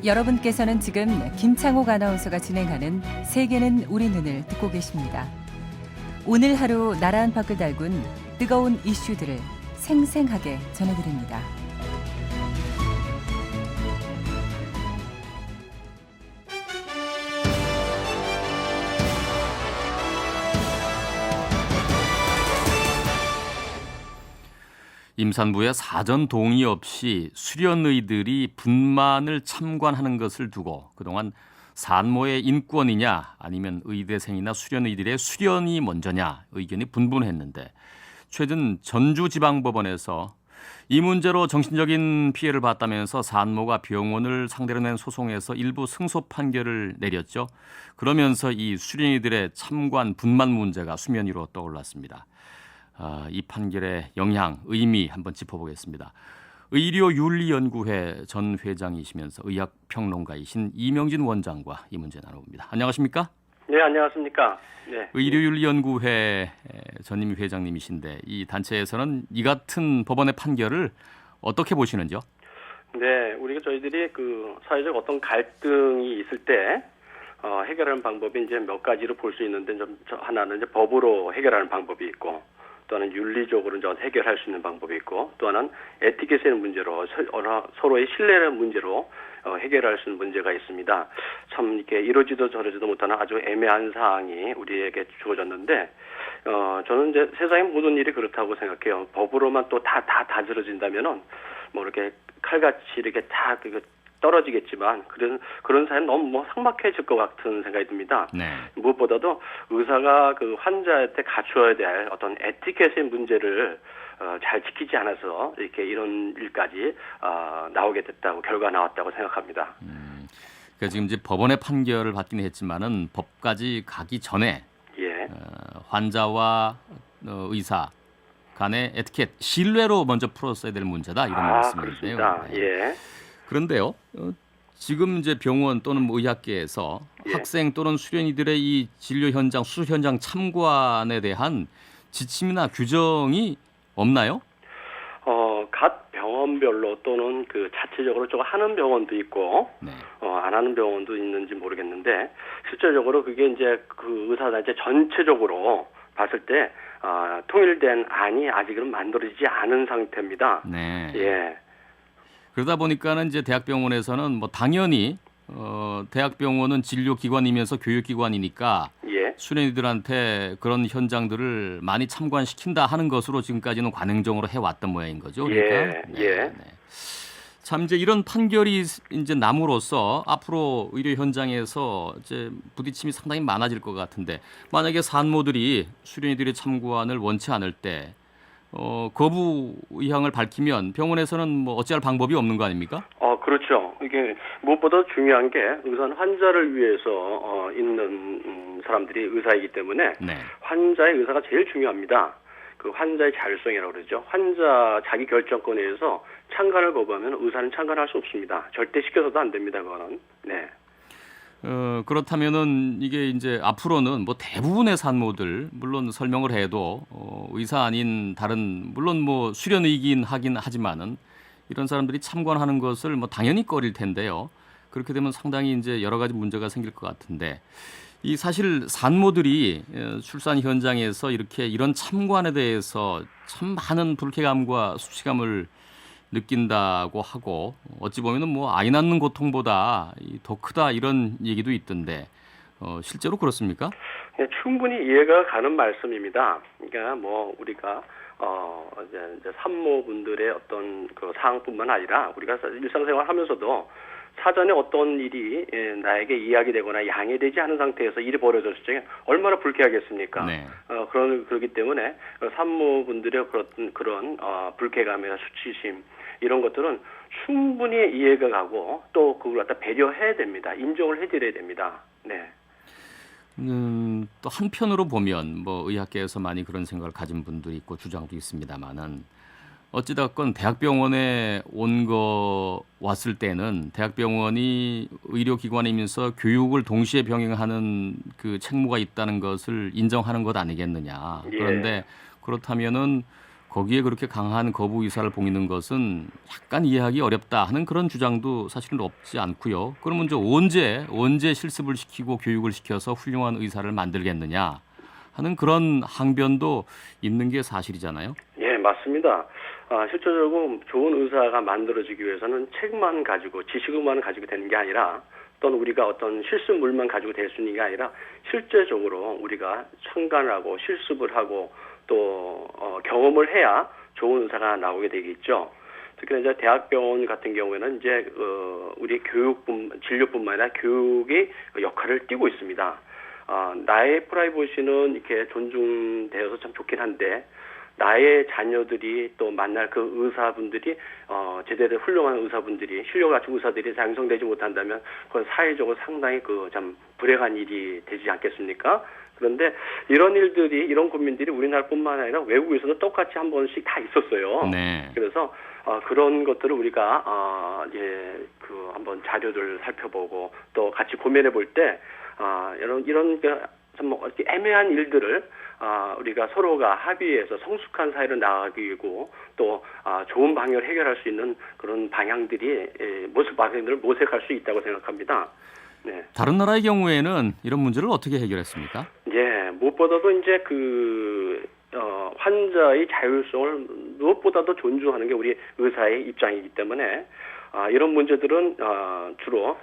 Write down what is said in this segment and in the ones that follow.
여러분께서는 지금 김창옥 아나운서가 진행하는 세계는 우리 눈을 듣고 계십니다. 오늘 하루 나라 안팎을 달군 뜨거운 이슈들을 생생하게 전해드립니다. 임산부의 사전 동의 없이 수련의들이 분만을 참관하는 것을 두고 그동안 산모의 인권이냐 아니면 의대생이나 수련의들의 수련이 먼저냐 의견이 분분했는데 최근 전주지방법원에서 이 문제로 정신적인 피해를 봤다면서 산모가 병원을 상대로 낸 소송에서 일부 승소 판결을 내렸죠. 그러면서 이 수련의들의 참관 분만 문제가 수면 위로 떠올랐습니다. 이 판결의 영향, 의미 한번 짚어보겠습니다. 의료윤리연구회 전 회장이시면서 의학평론가이신 이명진 원장과 이 문제 나눠봅니다. 안녕하십니까? 네, 안녕하십니까? 네. 의료윤리연구회 전임 회장님이신데 이 단체에서는 이 같은 법원의 판결을 어떻게 보시는지요? 네, 저희들이 그 사회적 어떤 갈등이 있을 때 해결하는 방법이 이제 몇 가지로 볼 수 있는데 하나는 이제 법으로 해결하는 방법이 있고 또 하나는 윤리적으로 해결할 수 있는 방법이 있고 또 하나는 에티켓의 문제로 서로의 신뢰의 문제로 해결할 수 있는 문제가 있습니다. 참 이렇게 이러지도 저러지도 못하는 아주 애매한 사항이 우리에게 주어졌는데 저는 이제 세상의 모든 일이 그렇다고 생각해요. 법으로만 또 다 다스러진다면은 뭐 이렇게 칼같이 이렇게 다 떨어지겠지만 그런 사회는 너무 삭막해질 것 같은 생각이 듭니다. 네. 무엇보다도 의사가 그 환자한테 갖추어야 될 어떤 에티켓의 문제를 잘 지키지 않아서 이렇게 이런 일까지 나오게 됐다고 결과가 나왔다고 생각합니다. 그러니까 지금 이제 법원의 판결을 받기는 했지만은 법까지 가기 전에 예. 환자와 의사 간의 에티켓 신뢰로 먼저 풀었어야 될 문제다 이런 말씀인데요. 그렇습니다. 네. 예. 그런데요, 지금 이제 병원 또는 의학계에서 예. 학생 또는 수련의들의 이 진료 현장, 수술 현장 참관에 대한 지침이나 규정이 없나요? 각 병원별로 또는 그 자체적으로 저거 하는 병원도 있고, 네. 안 하는 병원도 있는지 모르겠는데, 실질적으로 그게 이제 그 의사단체 전체적으로 봤을 때, 통일된 안이 아직은 만들어지지 않은 상태입니다. 네. 예. 그러다 보니까는 이제 대학병원에서는 뭐 당연히 대학병원은 진료기관이면서 교육기관이니까 예. 수련의들한테 그런 현장들을 많이 참관시킨다 하는 것으로 지금까지는 관행적으로 해왔던 모양인 거죠. 그러니까. 예. 네, 예. 네. 참 이제 이런 판결이 이제 남으로써 앞으로 의료 현장에서 이제 부딪힘이 상당히 많아질 것 같은데 만약에 산모들이 수련의들의 참관을 원치 않을 때 거부 의향을 밝히면 병원에서는 뭐 어찌할 방법이 없는 거 아닙니까? 그렇죠. 이게 무엇보다 중요한 게 우선 환자를 위해서 있는 사람들이 의사이기 때문에 네. 환자의 의사가 제일 중요합니다. 그 환자의 자율성이라고 그러죠. 환자 자기 결정권에 의해서 참관을 거부하면 의사는 참관할 수 없습니다. 절대 시켜서도 안 됩니다. 그거는. 네. 그렇다면은 이게 이제 앞으로는 뭐 대부분의 산모들 물론 설명을 해도 의사 아닌 다른 물론 뭐 수련의긴 하긴 하지만은 이런 사람들이 참관하는 것을 뭐 당연히 꺼릴 텐데요. 그렇게 되면 상당히 이제 여러 가지 문제가 생길 것 같은데 이 사실 산모들이 출산 현장에서 이렇게 이런 참관에 대해서 참 많은 불쾌감과 수치감을 느낀다고 하고 어찌 보면은 뭐 아이 낳는 고통보다 더 크다 이런 얘기도 있던데 실제로 그렇습니까? 네, 충분히 이해가 가는 말씀입니다. 그러니까 뭐 우리가 이제 산모분들의 어떤 그 상황뿐만 아니라 우리가 일상생활하면서도 사전에 어떤 일이 나에게 이야기되거나 양해되지 않은 상태에서 일이 벌어졌을 때 얼마나 불쾌하겠습니까? 네. 그렇기 때문에 산모분들의 그런 불쾌감이나 수치심 이런 것들은 충분히 이해가 가고 또 그걸 갖다 배려해야 됩니다. 인정을 해드려야 됩니다. 네. 또 한편으로 보면 뭐 의학계에서 많이 그런 생각을 가진 분들이 있고 주장도 있습니다만은 어찌됐건 대학병원에 왔을 때는 대학병원이 의료기관이면서 교육을 동시에 병행하는 그 책무가 있다는 것을 인정하는 것 아니겠느냐. 예. 그런데 그렇다면은 거기에 그렇게 강한 거부 의사를 보이는 것은 약간 이해하기 어렵다 하는 그런 주장도 사실은 없지 않고요. 그러면 이제 언제 실습을 시키고 교육을 시켜서 훌륭한 의사를 만들겠느냐 하는 그런 항변도 있는 게 사실이잖아요. 예, 맞습니다. 실질적으로 좋은 의사가 만들어지기 위해서는 책만 가지고 지식만 가지고 되는 게 아니라 또는 우리가 어떤 실습물만 가지고 될 수 있는 게 아니라 실제적으로 우리가 참관하고 실습을 하고 또 경험을 해야 좋은 의사가 나오게 되겠죠. 특히나 이제 대학병원 같은 경우에는 이제 우리 진료뿐만 아니라 교육의 역할을 띠고 있습니다. 나의 프라이버시는 이렇게 존중되어서 참 좋긴 한데 나의 자녀들이 또 만날 그 의사분들이 제대로 훌륭한 의사분들이 실력 갖춘 의사들이 양성되지 못한다면 그건 사회적으로 상당히 참 불행한 일이 되지 않겠습니까? 그런데 이런 고민들이 우리나라뿐만 아니라 외국에서도 똑같이 한 번씩 다 있었어요. 네. 그래서 그런 것들을 우리가 한번 자료를 살펴보고 또 같이 고민해 볼 때 이런 참 이렇게 애매한 일들을 우리가 서로가 합의해서 성숙한 사회로 나아가고 또 좋은 방향을 해결할 수 있는 그런 방향들을 모색할 수 있다고 생각합니다. 네. 다른 나라의 경우에는 이런 문제를 어떻게 해결했습니까? 예, 무엇보다도 이제 환자의 자율성을 무엇보다도 존중하는 게 우리 의사의 입장이기 때문에 이런 문제들은 주로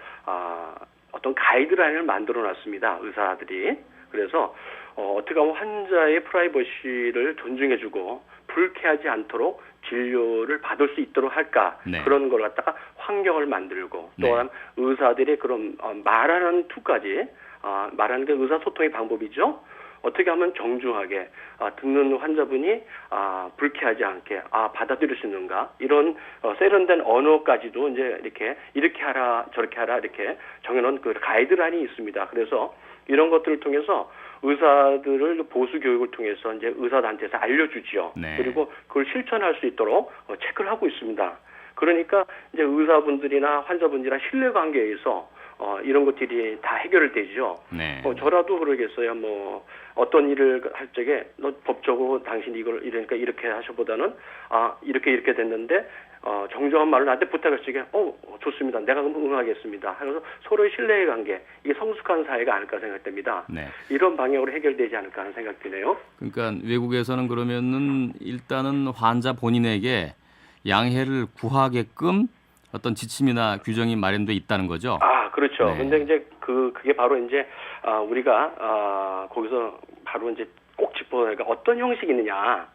어떤 가이드라인을 만들어 놨습니다. 의사들이. 그래서 어떻게 하면 환자의 프라이버시를 존중해주고 불쾌하지 않도록 진료를 받을 수 있도록 할까. 네. 그런 걸 갖다가 환경을 만들고 네. 또한 의사들의 그런 말하는 투까지 말하는 게 의사소통의 방법이죠. 어떻게 하면 정중하게 듣는 환자분이 불쾌하지 않게 받아들일 수 있는가 이런 세련된 언어까지도 이제 이렇게 하라 저렇게 하라 이렇게 정해놓은 그 가이드라인이 있습니다. 그래서 이런 것들을 통해서 의사들을 보수 교육을 통해서 이제 의사단체에서 알려주지요. 네. 그리고 그걸 실천할 수 있도록 체크를 하고 있습니다. 그러니까 이제 의사분들이나 환자분들이랑 신뢰관계에서 이런 것들이 다 해결되죠. 네. 저라도 그러겠어요. 어떤 일을 할 적에 너 법적으로 당신 이걸 이러니까 이렇게 하셔보다는 이렇게 됐는데 정정한 말로 나한테 부탁할 적에 좋습니다. 내가 그럼 응하겠습니다. 하면서 서로의 신뢰의 관계 이게 성숙한 사회가 아닐까 생각됩니다. 네. 이런 방향으로 해결되지 않을까 하는 생각이 드네요. 그러니까 외국에서는 그러면은 일단은 환자 본인에게 양해를 구하게끔 어떤 지침이나 규정이 마련돼 있다는 거죠. 그렇죠. 네. 근데 이제 그게 바로 이제 우리가 거기서 바로 이제 꼭 짚어야 할 어떤 형식이느냐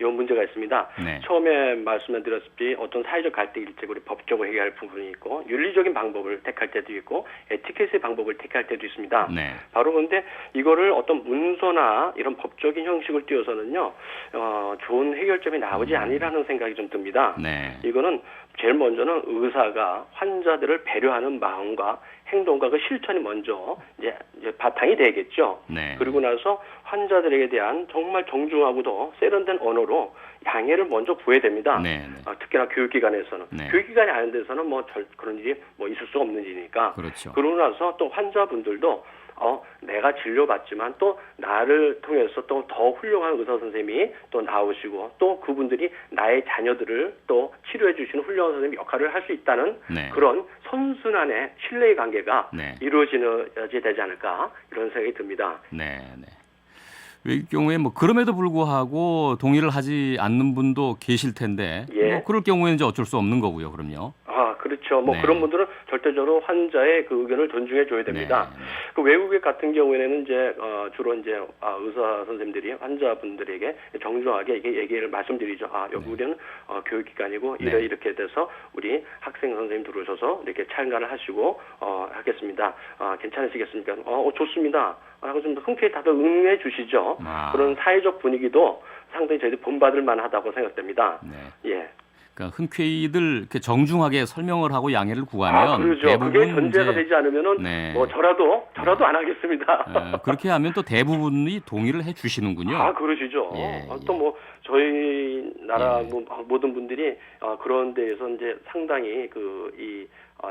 이 문제가 있습니다. 네. 처음에 말씀드렸다시피 어떤 사회적 갈등일 때 우리 법적으로 해결할 부분이 있고 윤리적인 방법을 택할 때도 있고 에티켓의 방법을 택할 때도 있습니다. 네. 바로 그런데 이거를 어떤 문서나 이런 법적인 형식을 띄워서는요 좋은 해결점이 나오지 않으리라는 생각이 좀 듭니다. 네. 이거는 제일 먼저는 의사가 환자들을 배려하는 마음과 행동과 그 실천이 먼저 이제 바탕이 되겠죠. 네. 그리고 나서 환자들에게 대한 정말 정중하고도 세련된 언어로 양해를 먼저 구해야 됩니다. 네. 특히나 교육기관에서는. 네. 교육기관이 아닌 데서는 그런 일이 있을 수 없는 일이니까. 그렇죠. 그러고 나서 또 환자분들도 내가 진료받지만 또 나를 통해서 또 더 훌륭한 의사 선생님이 또 나오시고 또 그분들이 나의 자녀들을 또 치료해 주시는 훌륭한 선생님 역할을 할 수 있다는 네. 그런 선순환의 신뢰의 관계가 네. 이루어져야 되지 않을까 이런 생각이 듭니다. 네. 외국 경우에 그럼에도 불구하고 동의를 하지 않는 분도 계실 텐데 예. 그럴 경우에는 이제 어쩔 수 없는 거고요. 그럼요. 그렇죠. 네. 그런 분들은 절대적으로 환자의 그 의견을 존중해 줘야 됩니다. 네. 그 외국 같은 경우에는 이제 주로 이제 의사 선생님들이 환자분들에게 정중하게 이게 얘기를 말씀드리죠. 여기 우리는 교육기관이고 네. 이렇게 돼서 우리 학생 선생님 들어오셔서 이렇게 참관을 하시고 하겠습니다. 괜찮으시겠습니까? 좋습니다. 하고 좀 흔쾌히 다들 응해 주시죠. 그런 사회적 분위기도 상당히 저희들 본받을 만하다고 생각됩니다. 네. 예. 그러니까 흔쾌히들 이렇게 정중하게 설명을 하고 양해를 구하면 그렇죠. 대부분 그게 전제가 이제 되지 않으면은 네. 저라도 안 하겠습니다. 그렇게 하면 또 대부분이 동의를 해 주시는군요. 그러시죠. 예. 또 저희 나라 예. 모든 분들이 그런 데에서 이제 상당히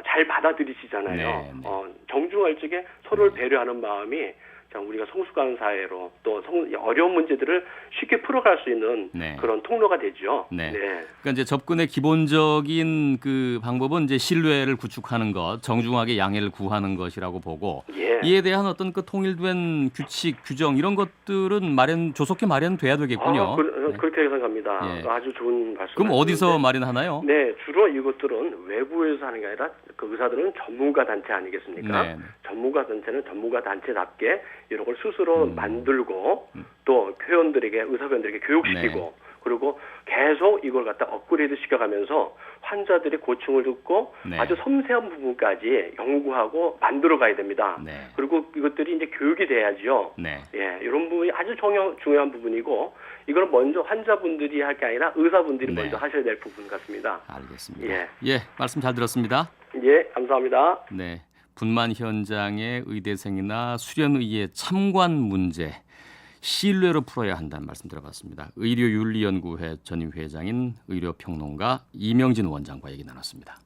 잘 받아들이시잖아요. 네. 정중할 적에 서로를 배려하는 마음이 참 우리가 성숙한 사회로 또 어려운 문제들을 쉽게 풀어갈 수 있는 네. 그런 통로가 되죠. 네. 그러니까 이제 접근의 기본적인 그 방법은 이제 신뢰를 구축하는 것, 정중하게 양해를 구하는 것이라고 보고 예. 이에 대한 어떤 그 통일된 규칙, 규정 이런 것들은 조속히 마련돼야 되겠군요. 그렇게 생각합니다. 예. 아주 좋은 말씀. 그럼 어디서 마련하나요? 네, 주로 이것들은 외부에서 하는 게 아니라 그 의사들은 전문가 단체 아니겠습니까? 네. 전문가 단체는 전문가 단체답게 이런 걸 스스로 만들고 또 의사회원들에게 교육시키고 네. 그리고 계속 이걸 갖다 업그레이드 시켜가면서 환자들의 고충을 듣고 네. 아주 섬세한 부분까지 연구하고 만들어 가야 됩니다. 네. 그리고 이것들이 이제 교육이 돼야죠. 네. 예, 이런 부분이 아주 중요한 부분이고 이걸 먼저 환자분들이 할 게 아니라 의사분들이 네. 먼저 하셔야 될 부분 같습니다. 알겠습니다. 예, 말씀 잘 들었습니다. 예, 감사합니다. 네. 분만 현장의 의대생이나 수련의의 참관 문제 신뢰로 풀어야 한다는 말씀 들어봤습니다. 의료윤리연구회 전임 회장인 의료평론가 이명진 원장과 얘기 나눴습니다.